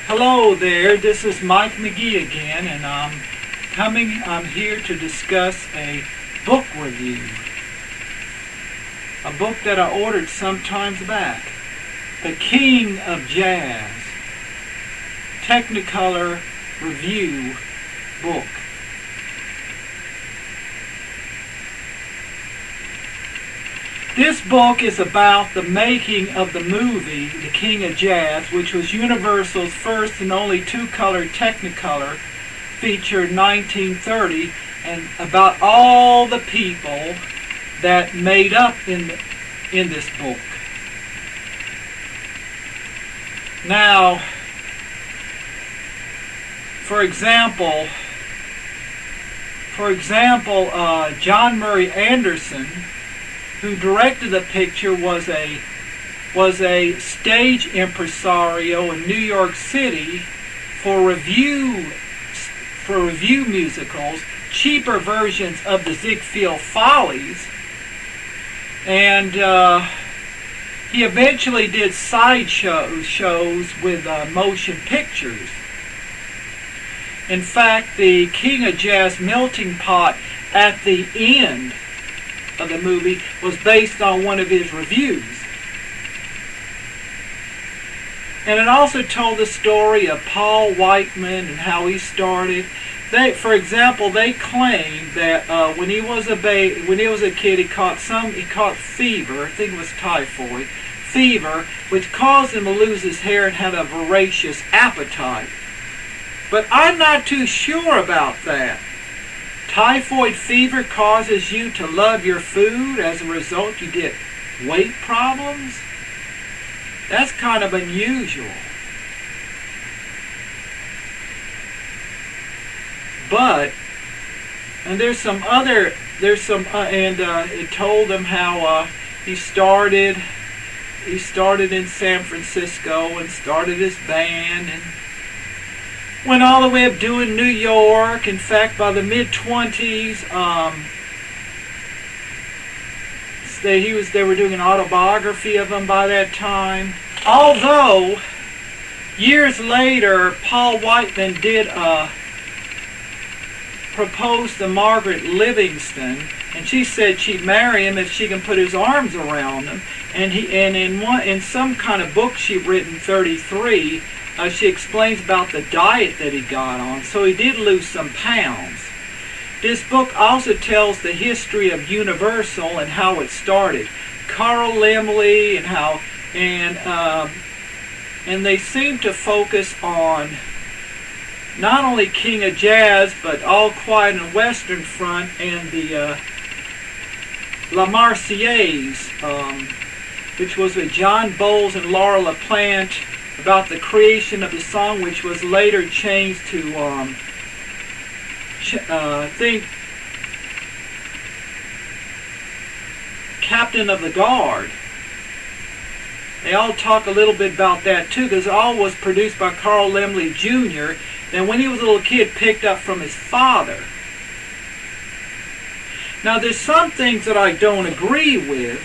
Hello there, this is Mike McGee again, and I'm here to discuss a book review. A book that I ordered some times back. The King of Jazz. Technicolor review book. This book is about the making of the movie, The King of Jazz, which was Universal's first and only two-color Technicolor feature in 1930, and about all the people that made up in this book. Now, for example, John Murray Anderson, who directed the picture, was a stage impresario in New York City for review musicals, cheaper versions of the Ziegfeld Follies, and he eventually did shows with motion pictures. In fact, the King of Jazz melting pot at the end of the movie was based on one of his reviews. And it also told the story of Paul Whiteman and how he started. For example, they claim that when he was a kid, he caught fever. I think it was typhoid fever, which caused him to lose his hair and had a voracious appetite. But I'm not too sure about that. Typhoid fever causes you to love your food. As a result, you get weight problems. That's kind of unusual. But, and it told him how he started in San Francisco and started his band and went all the way up doing New York. In fact, by the mid-20s, they were doing an autobiography of him by that time. Although, years later, Paul Whiteman did propose to Margaret Livingston, and she said she'd marry him if she can put his arms around him. And in some kind of book she written in 1933, she explains about the diet that he got on, so he did lose some pounds. This book also tells the history of Universal and how it started. Carl Laemmle and they seem to focus on not only King of Jazz, but All Quiet on the Western Front and the La Marseillaise, which was with John Bowles and Laura LaPlante, about the creation of the song, which was later changed to, I think, Captain of the Guard. They all talk a little bit about that too, because it all was produced by Carl Laemmle Jr., and when he was a little kid, picked up from his father. Now, there's some things that I don't agree with,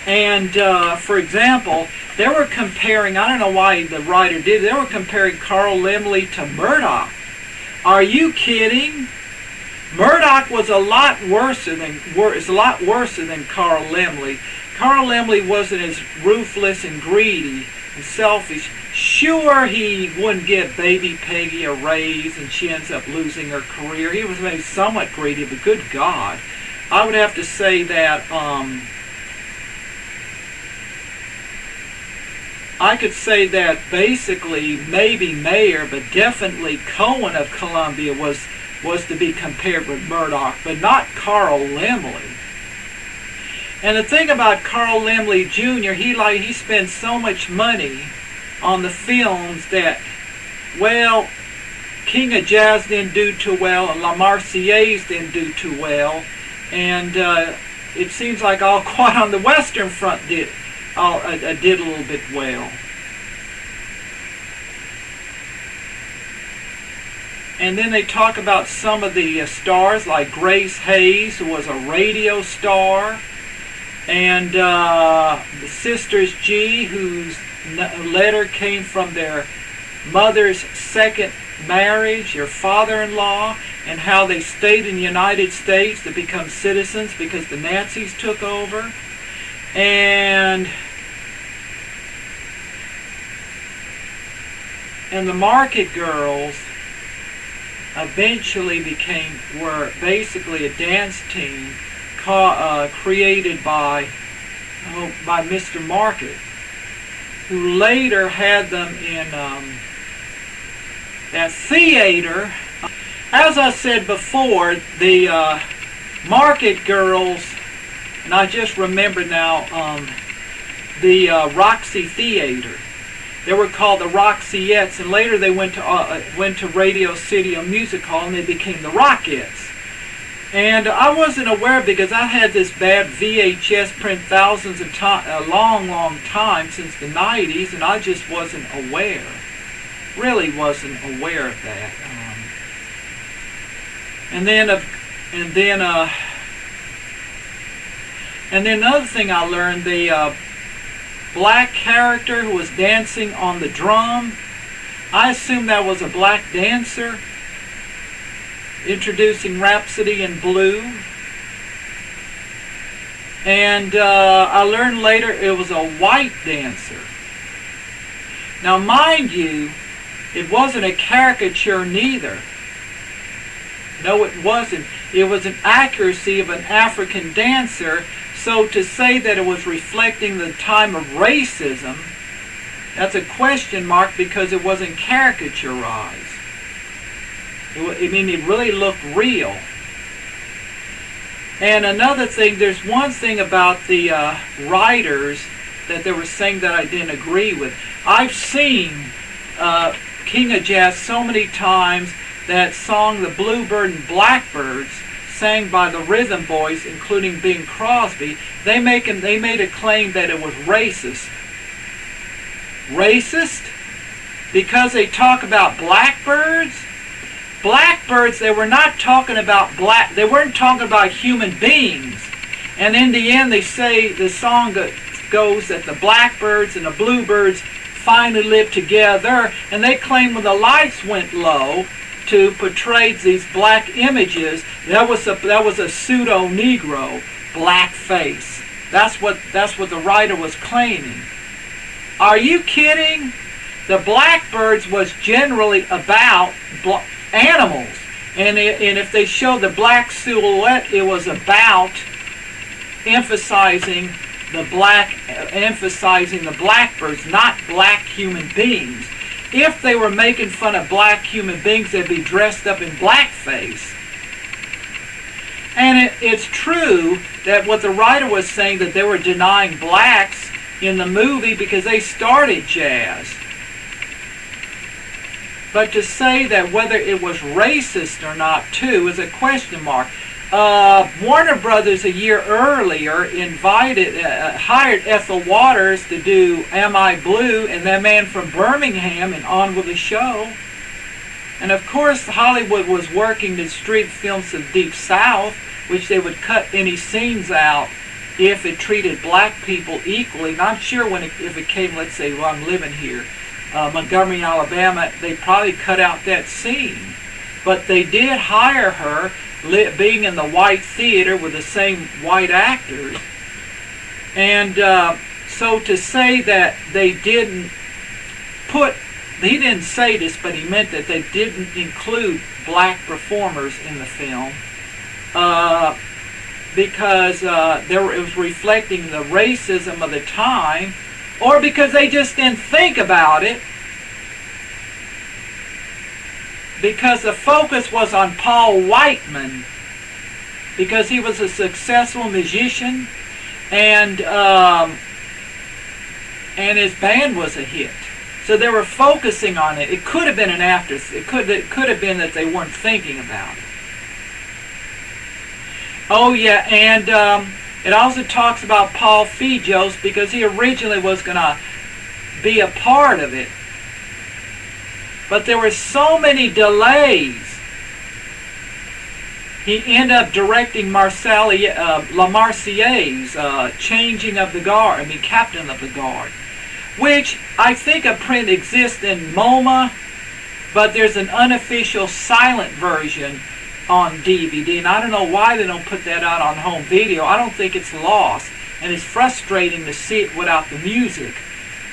and for example, they were comparing, I don't know why the writer did, they were comparing Carl Laemmle to Murdoch. Are you kidding? Murdoch was a lot worse than Carl Laemmle. Carl Laemmle wasn't as ruthless and greedy and selfish. Sure, he wouldn't give baby Peggy a raise and she ends up losing her career. He was maybe somewhat greedy, but good God. I would have to say that I could say that basically maybe Mayer, but definitely Cohen of Columbia was to be compared with Murdoch, but not Carl Laemmle. And the thing about Carl Laemmle Jr., he spent so much money on the films that, well, King of Jazz didn't do too well, and La Marseillaise didn't do too well, and it seems like All Quiet on the Western Front did a little bit well. And then they talk about some of the stars, like Grace Hayes, who was a radio star, and the Sisters G, whose letter came from their mother's second marriage, your father-in-law, and how they stayed in the United States to become citizens because the Nazis took over. And the Market Girls eventually were basically a dance team created by Mr. Market, who later had them in that theater. As I said before, the Market Girls, and I just remember now, the Roxy Theater. They were called the Roxyettes, and later they went to Radio City Music Hall, and they became the Rockettes. And I wasn't aware because I had this bad VHS print thousands of times, a long, long time since the 90s, and I just wasn't aware. Really wasn't aware of that. And then another thing I learned, the black character who was dancing on the drum, I assumed that was a black dancer introducing Rhapsody in Blue. And I learned later it was a white dancer. Now mind you, it wasn't a caricature neither. No, it wasn't. It was an accuracy of an African dancer. So to say that it was reflecting the time of racism, that's a question mark because it wasn't caricaturized. It really looked real. And another thing, there's one thing about the writers that they were saying that I didn't agree with. I've seen King of Jazz so many times, that song, The Bluebird and Blackbirds, sang by the Rhythm Boys, including Bing Crosby, they made a claim that it was racist. Racist? Because they talk about blackbirds? Blackbirds, they were not talking about they weren't talking about human beings. And in the end, they say, the song goes that the blackbirds and the bluebirds finally lived together, and they claim when the lights went low to portray these black images, that was a pseudo-Negro blackface. That's what the writer was claiming. Are you kidding? The Blackbirds was generally about animals, and if they showed the black silhouette, it was about emphasizing the blackbirds, not black human beings. If they were making fun of black human beings, they'd be dressed up in blackface. And it's true that what the writer was saying, that they were denying blacks in the movie because they started jazz. But to say that whether it was racist or not, too, is a question mark. Warner Brothers a year earlier hired Ethel Waters to do Am I Blue, and that man from Birmingham and On With the Show. And of course Hollywood was working to street films of Deep South, which they would cut any scenes out if it treated black people equally. And I'm sure if it came, let's say, well, I'm living here, Montgomery, Alabama, they probably cut out that scene. But they did hire her, being in the white theater with the same white actors. And so to say that they didn't he didn't say this, but he meant that they didn't include black performers in the film because it was reflecting the racism of the time, or because they just didn't think about it, because the focus was on Paul Whiteman, because he was a successful musician, and his band was a hit. So they were focusing on it. It could have been an afterthought. It could have been that they weren't thinking about it. Oh yeah, and it also talks about Paul Fejos, because he originally was going to be a part of it. But there were so many delays. He ended up directing La Marseillaise, Changing of the Guard, Captain of the Guard. which I think a print exists in MoMA, but there's an unofficial silent version on DVD, and I don't know why they don't put that out on home video. I don't think it's lost, and it's frustrating to see it without the music.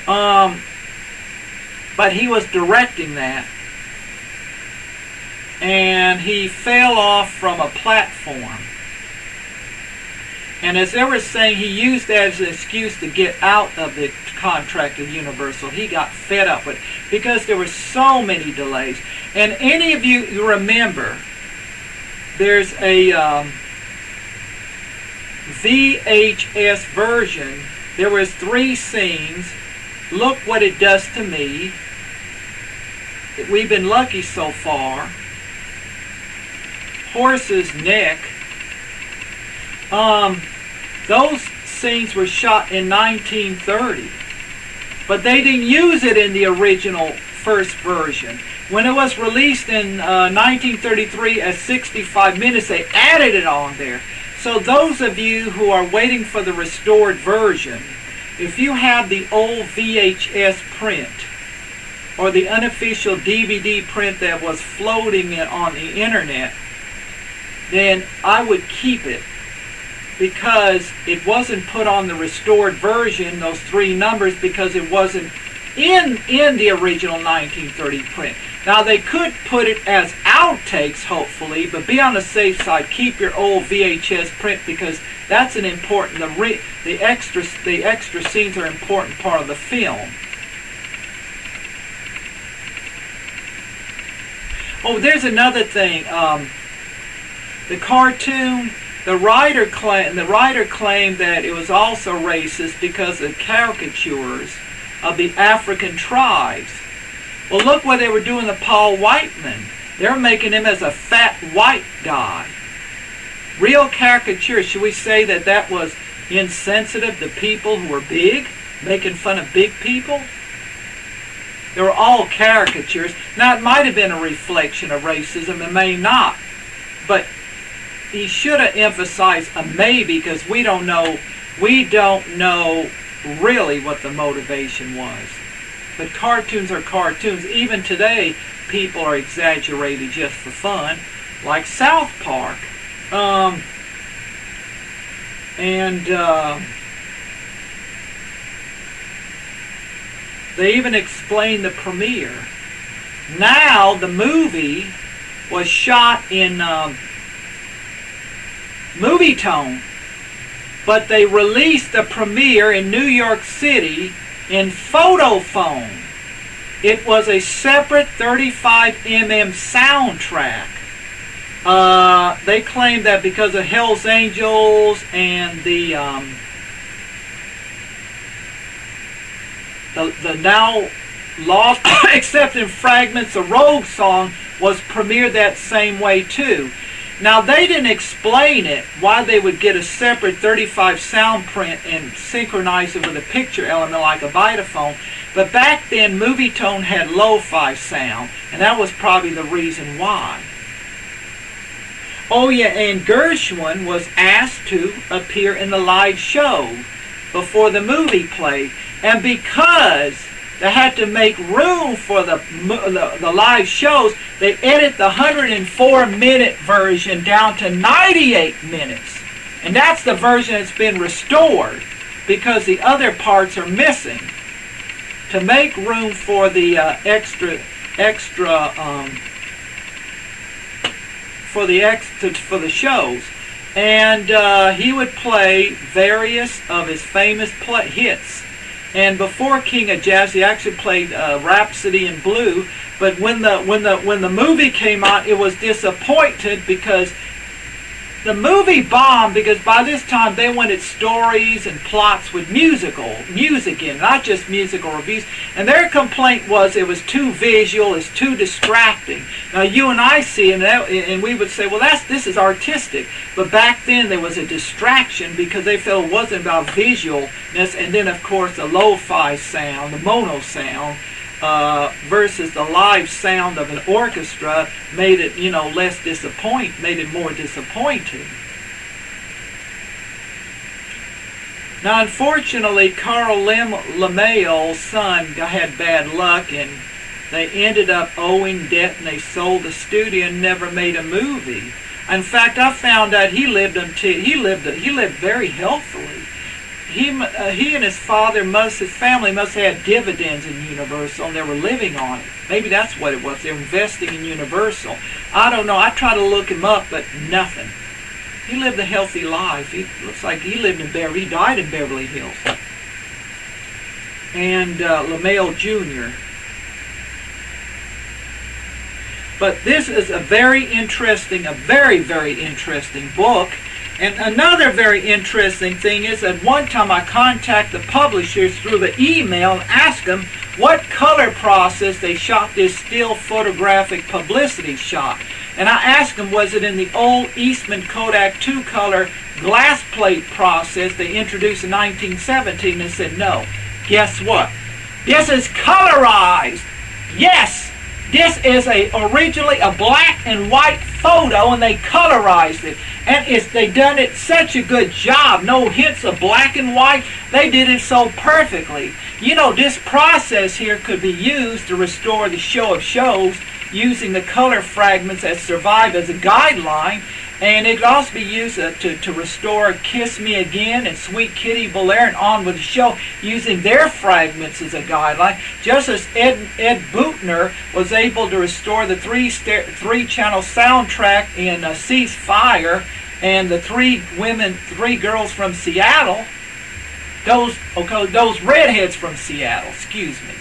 But he was directing that, and he fell off from a platform. And as they were saying, he used that as an excuse to get out of the contract with Universal. He got fed up with it because there were so many delays. And any of you remember, there's a VHS version. There was 3 scenes. Look What It Does to Me. We've been lucky so far. Horse's Neck. Those scenes were shot in 1930, but they didn't use it in the original first version. When it was released in 1933 at 65 minutes, they added it on there. So those of you who are waiting for the restored version, if you have the old VHS print or the unofficial DVD print that was floating on the internet, then I would keep it, because it wasn't put on the restored version, those 3 numbers, because it wasn't in the original 1930 print. Now they could put it as outtakes, hopefully, but be on the safe side. Keep your old VHS print, because that's an important. The extra scenes are an important part of the film. Oh, there's another thing. The cartoon. The writer claimed that it was also racist because of caricatures of the African tribes. Well, look what they were doing to Paul Whiteman. They were making him as a fat white guy. Real caricatures. Should we say that that was insensitive to people who were big, making fun of big people? They were all caricatures. Now, it might have been a reflection of racism. It may not. But he should have emphasized a maybe, because we don't know really what the motivation was. But cartoons are cartoons. Even today, people are exaggerated just for fun, like South Park. They even explained the premiere. Now, the movie was shot in movie tone, but they released the premiere in New York City in photo phone. It was a separate 35mm soundtrack. They claimed that because of Hell's Angels and the now lost, except in fragments, the Rogue song was premiered that same way too. Now, they didn't explain it, why they would get a separate 35 sound print and synchronize it with a picture element like a Vitaphone. But back then, movie tone had lo-fi sound, and that was probably the reason why. Oh yeah, and Gershwin was asked to appear in the live show before the movie played. And because they had to make room for the live shows, they edited the 104-minute version down to 98 minutes. And that's the version that's been restored, because the other parts are missing, to make room for the for the shows. And he would play various of his famous hits. And before King of Jazz, he actually played Rhapsody in Blue. But when the movie came out, it was disappointed because the movie bombed, because by this time they wanted stories and plots with music in, not just musical reviews. And their complaint was it was too visual, it's too distracting. Now you and I see it, and we would say, well, this is artistic. But back then there was a distraction because they felt it wasn't about visualness. And then of course the lo-fi sound, the mono sound, versus the live sound of an orchestra made it, made it more disappointing. Now, unfortunately, Carl LaMaille's son had bad luck, and they ended up owing debt, and they sold the studio and never made a movie. In fact, I found out he lived very healthily. He and his family must have had dividends in Universal, and they were living on it. Maybe that's what it was. They were investing in Universal. I don't know. I tried to look him up, but nothing. He lived a healthy life. He looks like he died in Beverly Hills. And LaMaille Jr. But this is a very, very interesting book. And another very interesting thing is that one time I contacted the publishers through the email and asked them what color process they shot this still photographic publicity shot. And I asked them, was it in the old Eastman Kodak 2-color glass plate process they introduced in 1917? They said no. Guess what? This is colorized. Yes! This is originally a black and white photo, and they colorized it. And they done it such a good job. No hints of black and white. They did it so perfectly. You know, this process here could be used to restore the show of shows using the color fragments that survive as a guideline. And it could also be used to restore Kiss Me Again and Sweet Kitty Belair and On With the Show using their fragments as a guideline. Just as Ed Bootner was able to restore the three-channel soundtrack in Cease Fire and the three girls from Seattle, those redheads from Seattle, excuse me.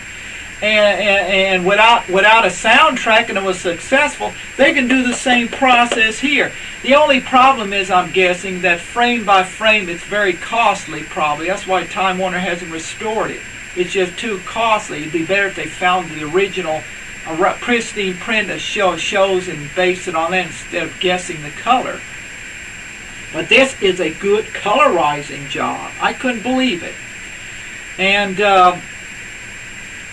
And without a soundtrack, and it was successful, they can do the same process here. The only problem is, I'm guessing, that frame by frame it's very costly probably. That's why Time Warner hasn't restored it. It's just too costly. It'd be better if they found the original pristine print of shows and based it on that instead of guessing the color. But this is a good colorizing job. I couldn't believe it. And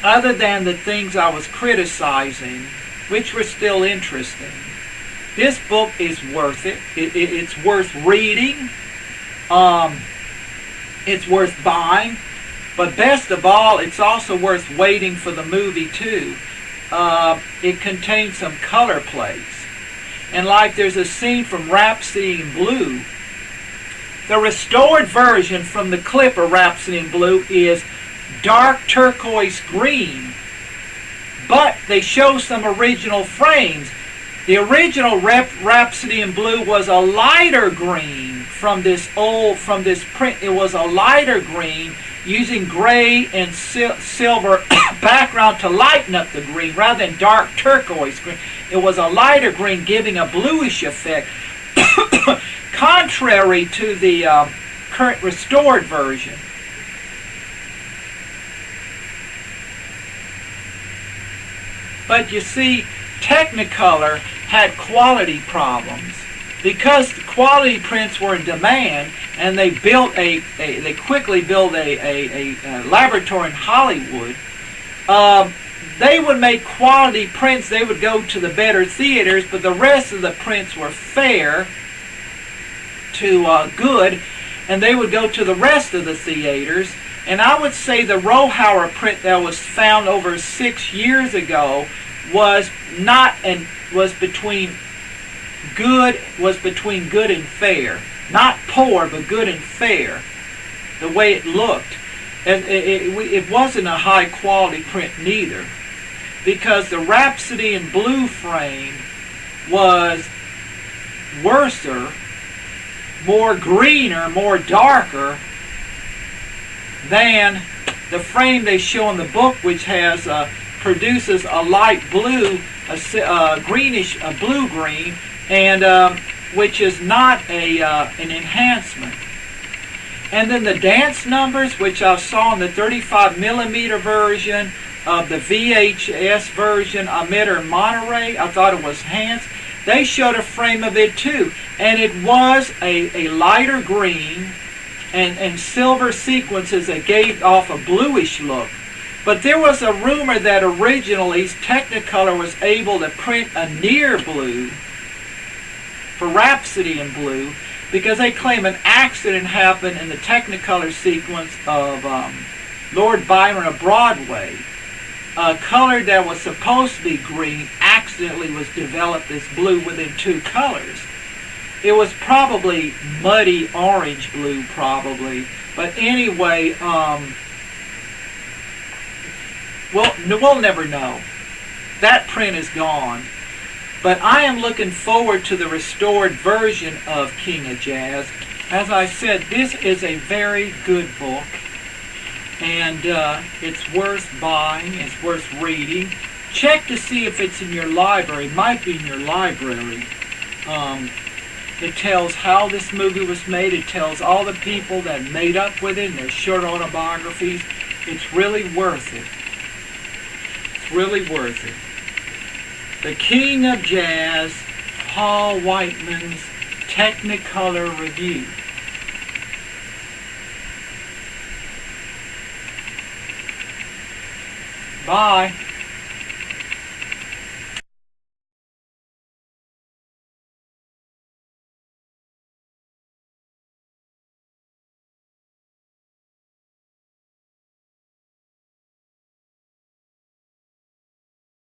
other than the things I was criticizing, which were still interesting, this book is worth it. It's worth reading. It's worth buying. But best of all, it's also worth waiting for the movie too. It contains some color plays. And like there's a scene from Rhapsody in Blue. The restored version from the clip of Rhapsody in Blue is dark turquoise green, but they show some original frames. The original Rhapsody in Blue was a lighter green from this print. It was a lighter green using gray and silver background to lighten up the green rather than dark turquoise green. It was a lighter green giving a bluish effect, contrary to the current restored version. But you see, Technicolor had quality problems because the quality prints were in demand, and they quickly built a laboratory in Hollywood. They would make quality prints. They would go to the better theaters, but the rest of the prints were fair to good, and they would go to the rest of the theaters. And I would say the Rohauer print that was found over 6 years ago was between good and fair. Not poor, but good and fair. The way it looked. And it wasn't a high quality print neither. Because the Rhapsody in Blue frame was worser, more greener, more darker than the frame they show in the book, which has produces a light blue, a greenish, a blue-green, and which is not an enhancement. And then the dance numbers, which I saw in the 35mm version of the VHS version I met her in Monterey, I thought it was enhanced. They showed a frame of it too, and it was a lighter green and silver sequences that gave off a bluish look. But there was a rumor that originally Technicolor was able to print a near blue for Rhapsody in Blue, because they claim an accident happened in the Technicolor sequence of Lord Byron of Broadway. A color that was supposed to be green accidentally was developed as blue within two colors. It was probably muddy orange blue, probably. But anyway, we'll never know. That print is gone. But I am looking forward to the restored version of King of Jazz. As I said, this is a very good book. And it's worth buying. It's worth reading. Check to see if it's in your library. It might be in your library. It tells how this movie was made. It tells all the people that made up with it and their short autobiographies. It's really worth it. It's really worth it. The King of Jazz, Paul Whiteman's Technicolor Review. Bye.